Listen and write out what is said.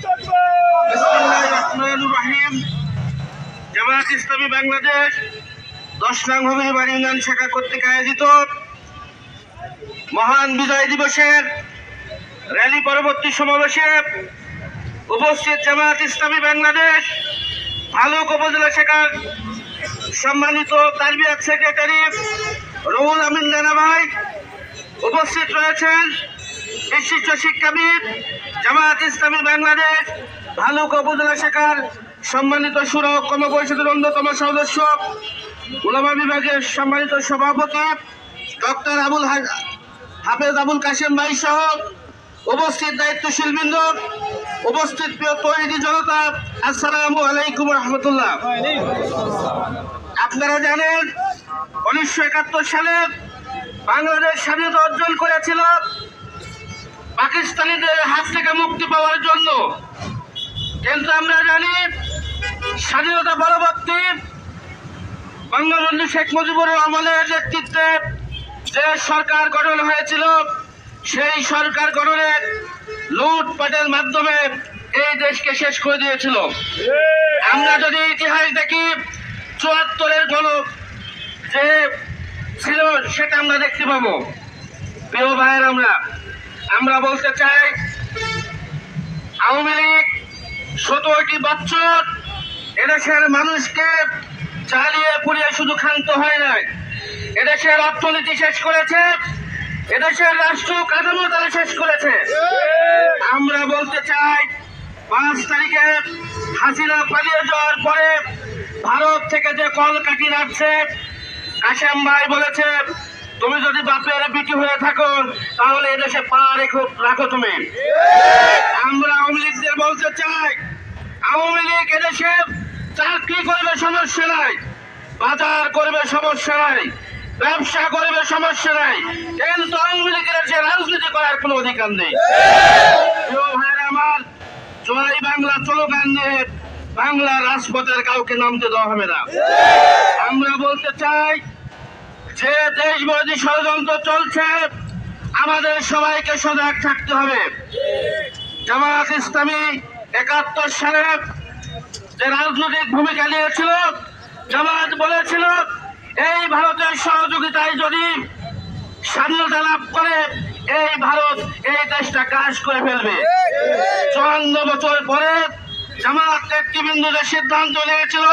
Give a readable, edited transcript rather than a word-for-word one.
বিসমিল্লাহির রহমানির রহিম। জামায়াত ইসলামী বাংলাদেশ 10 নং হবিগঞ্জ ইউনিয়ন শাখা কর্তৃক আয়োজিত মহান বিজয় দিবসের র্যালি পরবর্তী সমাবেশে উপস্থিত জামায়াত ইসলামী বাংলাদেশ ভালুক উপজেলা শাখার সম্মানিত তারবিয়াত সেক্রেটারি রুহুল আমিন রানা ভাই, উপস্থিত রয়েছেন বিশিষ্ট শিক্ষাবিদ জামায়াত ইসলামী বাংলাদেশ ভালুক উপজেলা শাখার সম্মানিত শুরা ও কর্ম পরিষদের অন্যতম সদস্য উলামা বিভাগের সম্মানিত সভাপতি ডক্টর হাফেজ আবুল কাশেম ভাই সহ উপস্থিত দায়িত্বশীল বৃন্দ, উপস্থিত প্রিয় তৌহিদি জনতা, আসসালামু আলাইকুম রহমতুল্লাহ। আপনারা জানেন 1971 সালে বাংলাদেশ স্বাধীনতা অর্জন করেছিল পাকিস্তানিদের হাত থেকে মুক্তি পাওয়ার জন্য, কিন্তু আমরা জানি স্বাধীনতা পরবর্তী বঙ্গবন্ধু শেখ মুজিবুর রহমানের নেতৃত্বে যে সরকার গঠন হয়েছিল সেই সরকার গঠনের লুটপাটের মাধ্যমে এই দেশকে শেষ করে দিয়েছিল। আমরা যদি ইতিহাস দেখি 74-এর যে ছিল সেটা আমরা দেখতে পাবো। প্রিয় ভাইয়ের আমরা বলতে চাই আওয়ামী লীগ 17টি বছর এদেশের মানুষকে চালিয়ে পুড়িয়ে শুধু ক্ষান্ত হয় নাই, এদেশের অর্থনীতি শেষ করেছে, এদেশের রাষ্ট্র কাঠামো তারা শেষ করেছে। আমরা বলতে চাই 5 তারিখে হাসিনা পালিয়ে যাওয়ার পরে ভারত থেকে যে কলকাঠি নাড়ছে, কাশেম ভাই বলেছে তুমি যদি বাপের বিটি হয়ে থাকো তাহলে এদেশে পা রাখো তুমি। আমরা আওয়ামী লীগদের বলতে চাই আওয়ামী লীগ এদেশে চাকরি করবে সমস্যা নাই, বাজার করবে সমস্যা নাই, ব্যবসা করবে সমস্যা নাই, কিন্তু আওয়ামী লীগের যে রাজনীতি করার কোনো অধিকার নেই। আমার জয় বাংলা স্লোগান নিয়ে বাংলা রাজপথের কাউকে নামতে দেওয়া হবে না। আমরা বলতে চাই যে দেশ বিরোধী ষড়যন্ত্র চলছে, আমাদের সবাইকে সজাগ থাকতে হবে। জামায়াত ইসলামী 71 সালে যে রাজনৈতিক ভূমিকা নিয়েছিল, জামায়াত বলেছিল এই ভারতের সহযোগিতায় যদি স্বাধীনতা লাভ করে এই ভারত এই দেশটা গ্রাস করে ফেলবে। 54 বছর পরে জামায়াত নেতৃবৃন্দ সিদ্ধান্ত নিয়েছিল